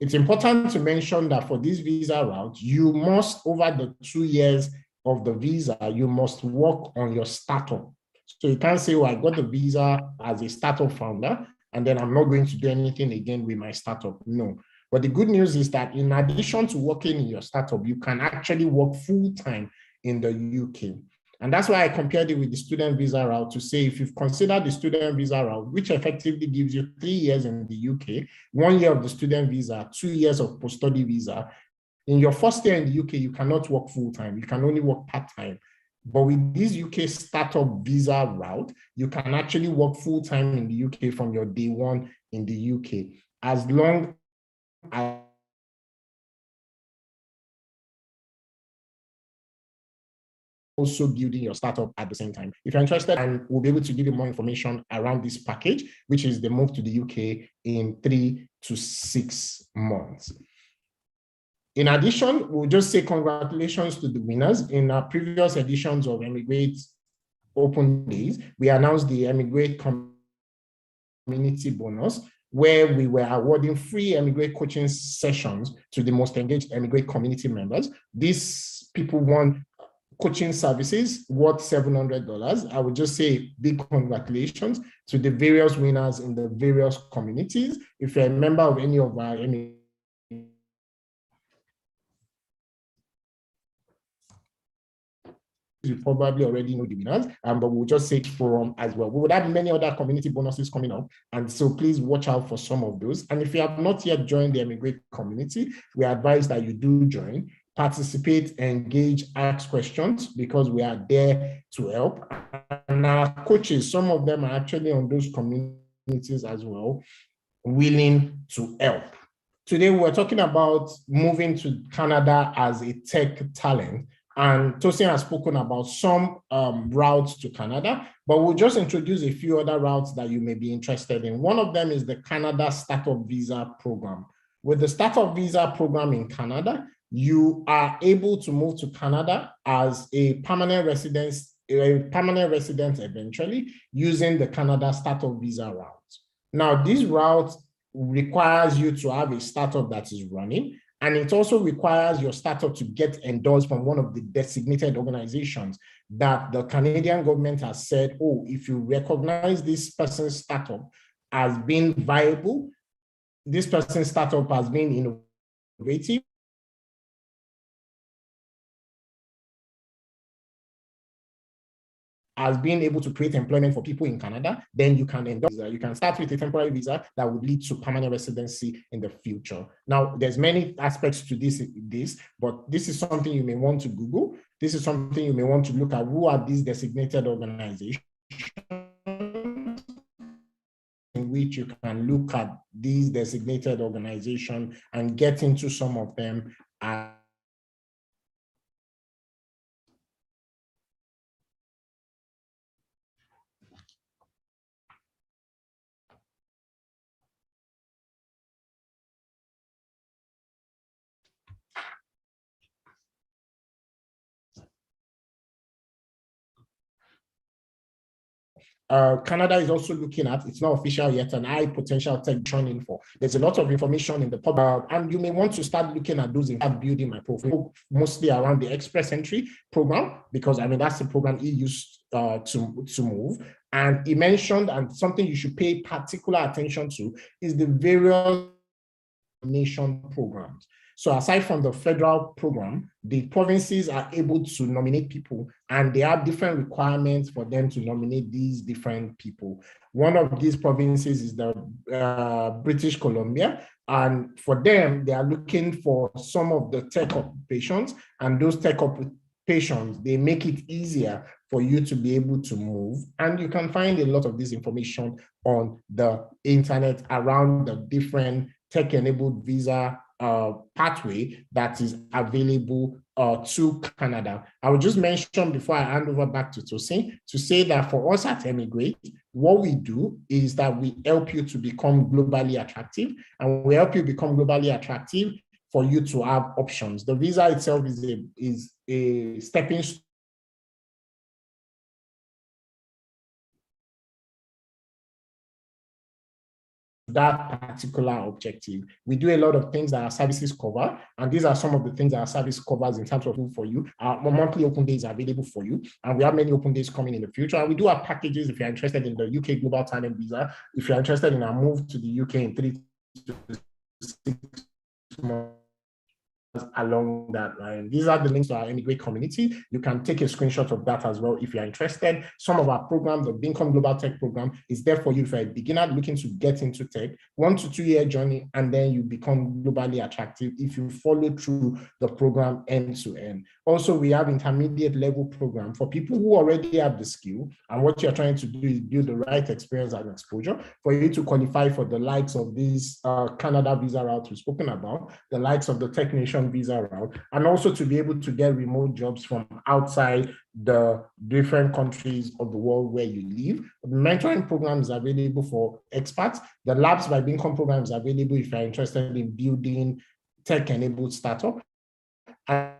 It's important to mention that for this visa route, you must, over the 2 years of the visa, you must work on your startup. So you can't say, oh, I got the visa as a startup founder, and then I'm not going to do anything again with my startup. No. But the good news is that in addition to working in your startup, you can actually work full-time in the UK. And that's why I compared it with the student visa route to say, if you've considered the student visa route, which effectively gives you 3 years in the UK, 1 year of the student visa, 2 years of post-study visa, in your first year in the UK, you cannot work full-time. You can only work part-time. But with this UK startup visa route, you can actually work full-time in the UK from your day 1 in the UK, as long as also building your startup at the same time. If you're interested, and we'll be able to give you more information around this package, which is the move to the UK in 3 to 6 months. In addition, we'll just say congratulations to the winners. In our previous editions of Emigrate Open Days, we announced the Emigrate Community Bonus, where we were awarding free Emigrate coaching sessions to the most engaged Emigrate community members. These people won coaching services worth $700. I would just say big congratulations to the various winners in the various communities. If you're a member of any of our you probably already know the winners, but we'll just say forum as well. We would have many other community bonuses coming up, and so please watch out for some of those. And if you have not yet joined the Emigrate community, we advise that you do join, participate, engage, ask questions, because we are there to help. And our coaches, some of them are actually on those communities as well, willing to help. Today, we're talking about moving to Canada as a tech talent. And Tosin has spoken about some routes to Canada, but we'll just introduce a few other routes that you may be interested in. One of them is the Canada Startup Visa Program. With the Startup Visa Program in Canada, you are able to move to Canada as a permanent resident eventually, using the Canada Startup Visa route. Now, this route requires you to have a startup that is running, and it also requires your startup to get endorsed from one of the designated organizations that the Canadian government has said, oh, if you recognize this person's startup as being viable, this person's startup has been innovative, as being able to create employment for people in Canada, then you can endorse. You can start with a temporary visa that would lead to permanent residency in the future. Now, there's many aspects to this, but this is something you may want to Google. This is something you may want to look at. Who are these designated organizations? In which you can look at these designated organizations and get into some of them. Canada is also looking at, it's not official yet, an high potential tech joining for. There's a lot of information in the public, and you may want to start looking at those and building my profile, mostly around the Express Entry program, because I mean, that's the program he used to move. And he mentioned, and something you should pay particular attention to, is the various nation programs. So aside from the federal program, the provinces are able to nominate people, and they have different requirements for them to nominate these different people. One of these provinces is the British Columbia, and for them, they are looking for some of the tech occupations, and those tech occupations, they make it easier for you to be able to move. And you can find a lot of this information on the internet around the different tech-enabled visa pathway that is available to Canada. I will just mention before I hand over back to Tosin to say that for us at Emigrate, what we do is that we help you to become globally attractive, and we help you become globally attractive for you to have options. The visa itself is a stepping stone that particular objective. We do a lot of things that our services cover, and these are some of the things that our service covers in terms of for you. Our monthly open days are available for you, and we have many open days coming in the future. And we do have packages if you're interested in the UK Global Talent Visa, if you're interested in our move to the UK in 3 to 6 months. Along that line. These are the links to our Emigrate community. You can take a screenshot of that as well if you're interested. Some of our programs, the Bincom Global Tech Program, is there for you if you're a beginner looking to get into tech, 1 to 2 year journey, and then you become globally attractive if you follow through the program end to end. Also, we have intermediate level program for people who already have the skill, and what you're trying to do is build the right experience and exposure for you to qualify for the likes of these Canada visa route we've spoken about, the likes of the Tech Nation visa route, and also to be able to get remote jobs from outside the different countries of the world where you live. The mentoring program is available for expats. The Labs by Bincom program is available if you're interested in building tech-enabled startup. And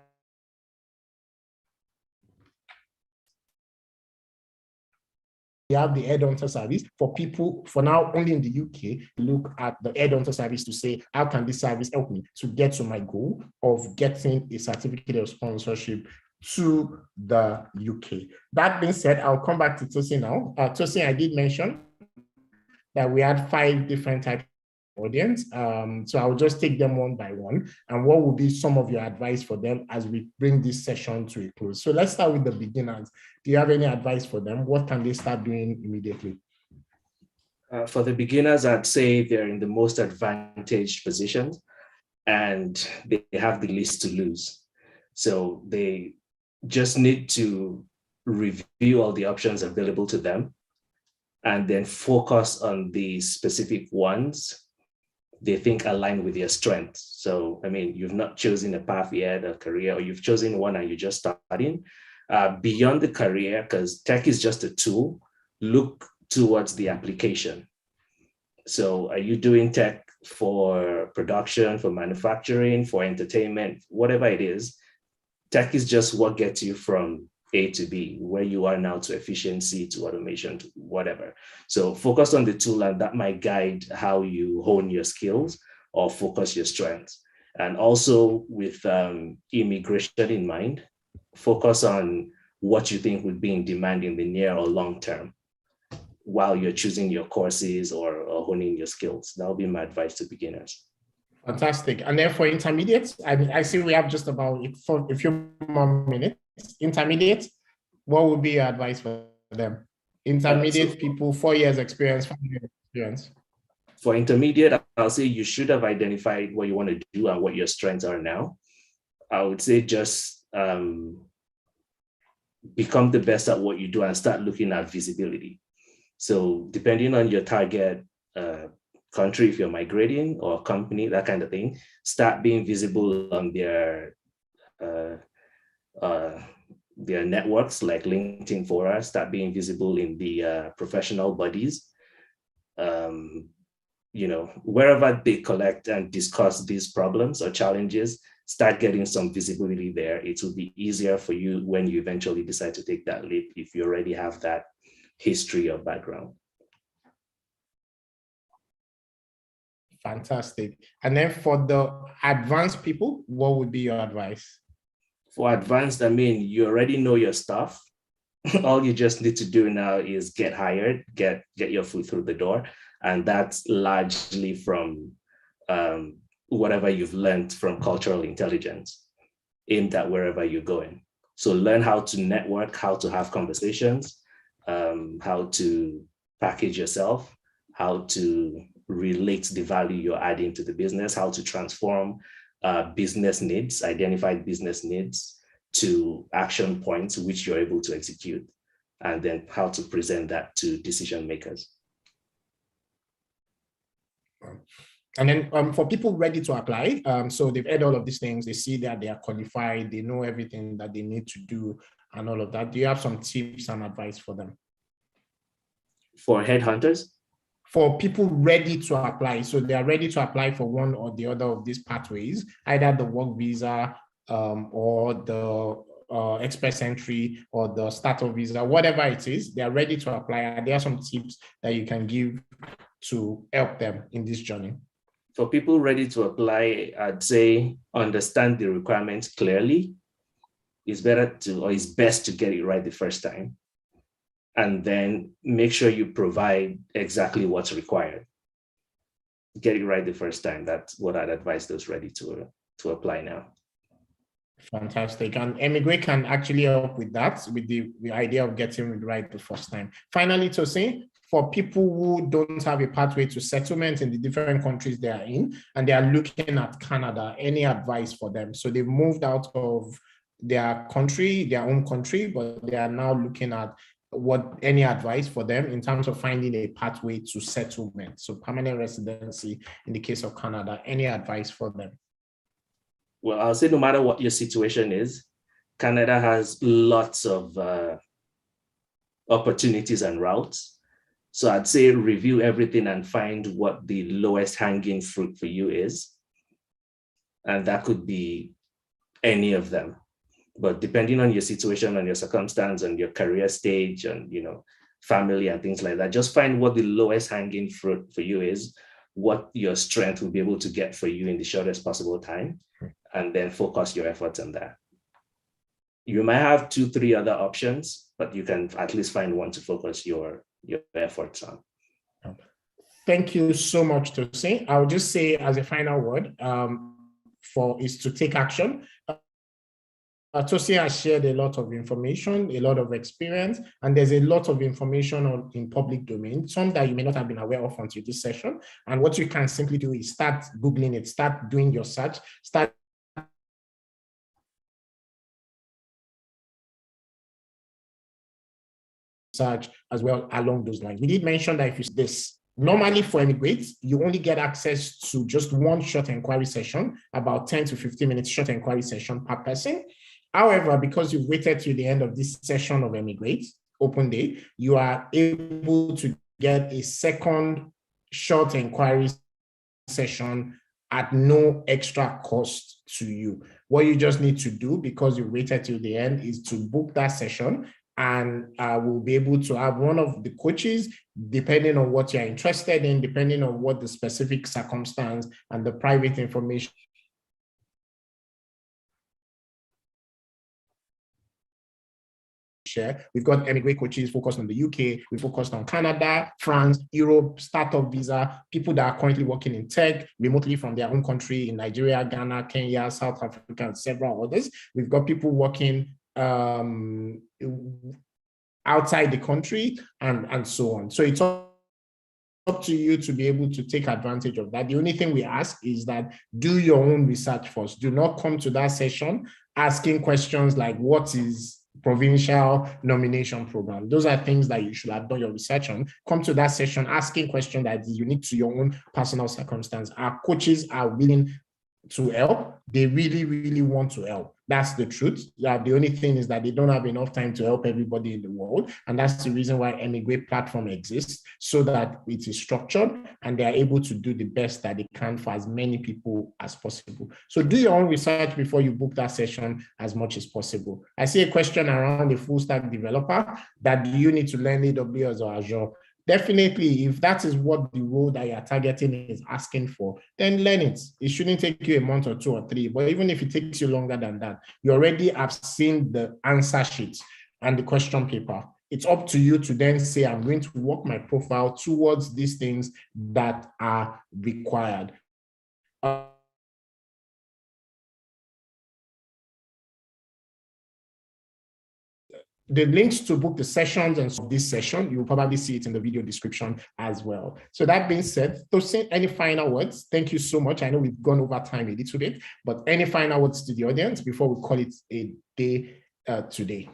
we have the headhunter service for people, for now only in the UK, look at the headhunter service to say, how can this service help me to get to my goal of getting a certificate of sponsorship to the UK. That being said, I'll come back to Tosin now. Tosin, I did mention that we had 5 different types of audience. So I'll just take them one by one. And what will be some of your advice for them as we bring this session to a close? So let's start with the beginners. Do you have any advice for them? What can they start doing immediately? For the beginners, I'd say they're in the most advantaged position and they have the least to lose. So they just need to review all the options available to them and then focus on the specific ones they think align with their strengths. So, I mean, you've not chosen a path yet, a career, or you've chosen one and you're just starting. Beyond the career, because tech is just a tool, look towards the application. So are you doing tech for production, for manufacturing, for entertainment, whatever it is? Tech is just what gets you from A to B, where you are now, to efficiency, to automation, to whatever. So focus on the tool, and that might guide how you hone your skills or focus your strengths. And also with immigration in mind, focus on what you think would be in demand in the near or long term while you're choosing your courses or honing your skills. That would be my advice to beginners. Fantastic. And then for intermediates, I see we have just about a few more minutes. Intermediate, what would be your advice for them? Intermediate people, 4 years experience, 5 years experience. For intermediate, I'll say you should have identified what you want to do and what your strengths are now. I would say just become the best at what you do and start looking at visibility. So depending on your target country, if you're migrating, or company, that kind of thing, start being visible on their networks like LinkedIn for us, start being visible in the professional bodies. Wherever they collect and discuss these problems or challenges, start getting some visibility there. It will be easier for you when you eventually decide to take that leap if you already have that history or background. Fantastic. And then for the advanced people, what would be your advice? For advanced, I mean, you already know your stuff. All you just need to do now is get hired, get your foot through the door. And that's largely from whatever you've learned from cultural intelligence aimed at wherever you're going. So learn how to network, how to have conversations, how to package yourself, how to relate the value you're adding to the business, how to transform business needs, identified business needs, to action points which you're able to execute, and then how to present that to decision makers. And then for people ready to apply, so they've heard all of these things, they see that they are qualified, they know everything that they need to do and all of that. Do you have some tips and advice for them? For headhunters? For people ready to apply, so they are ready to apply for one or the other of these pathways, either the work visa or the express entry or the startup visa, whatever it is, they are ready to apply. And there are some tips that you can give to help them in this journey. For people ready to apply, I'd say understand the requirements clearly. It's best to get it right the first time. And then make sure you provide exactly what's required. Get it right the first time. That's what I'd advise those ready to apply now. Fantastic. And Emigrate can actually help with that, with the idea of getting it right the first time. Finally, Tosin, for people who don't have a pathway to settlement in the different countries they are in, and they are looking at Canada, any advice for them? So they've moved out of their country, their own country, but they are now looking at any advice for them in terms of finding a pathway to settlement, so permanent residency in the case of Canada. Any advice for them? Well, I'll say no matter what your situation is, Canada has lots of opportunities and routes. So I'd say review everything and find what the lowest hanging fruit for you is. And that could be any of them. But depending on your situation and your circumstance and your career stage and, family and things like that, just find what the lowest hanging fruit for you is, what your strength will be able to get for you in the shortest possible time, and then focus your efforts on that. You might have 2-3 other options, but you can at least find one to focus your efforts on. Thank you so much, Tosin. I'll just say as a final word, is to take action. Tosin has shared a lot of information, a lot of experience, and there's a lot of information in public domain, some that you may not have been aware of until this session. And what you can simply do is start Googling it, start doing your search, start search as well along those lines. We did mention that if you this, normally for immigrants, you only get access to just one short inquiry session, about 10 to 15 minutes short inquiry session per person. However, because you've waited to the end of this session of Emigrate Open Day, you are able to get a second short inquiry session at no extra cost to you. What you just need to do, because you waited till the end, is to book that session, and we'll be able to have one of the coaches, depending on what you're interested in, depending on what the specific circumstance and the private information share. We've got emigrate coaches focused on the UK, we focused on Canada, France, Europe, startup visa, people that are currently working in tech remotely from their own country in Nigeria, Ghana, Kenya, South Africa, and several others. We've got people working outside the country and so on. So it's up to you to be able to take advantage of that. The only thing we ask is that do your own research first. Do not come to that session asking questions like, what is provincial nomination program? Those are things that you should have done your research on. Come to that session asking questions that is unique to your own personal circumstance. Our coaches are willing to help. They really, really want to help. That's the truth. The only thing is that they don't have enough time to help everybody in the world. And that's the reason why Emigrate platform exists, so that it is structured and they are able to do the best that they can for as many people as possible. So do your own research before you book that session as much as possible. I see a question around a full stack developer, that do you need to learn AWS or Azure? Definitely, if that is what the role that you're targeting is asking for, then learn it. It shouldn't take you a month or 2 or 3, but even if it takes you longer than that, you already have seen the answer sheet and the question paper. It's up to you to then say, I'm going to work my profile towards these things that are required. The links to book the sessions and so this session, you'll probably see it in the video description as well. So that being said, Tosin, any final words? Thank you so much. I know we've gone over time a little bit, but any final words to the audience before we call it a day today?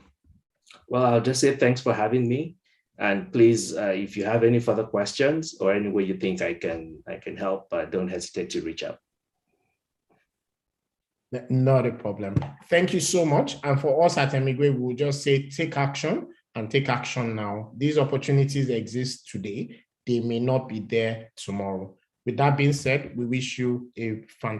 Well, I'll just say thanks for having me. And please, if you have any further questions or any way you think I can help, don't hesitate to reach out. Not a problem. Thank you so much. And for us at Emigrate, we'll just say take action, and take action now. These opportunities exist today. They may not be there tomorrow. With that being said, we wish you a fantastic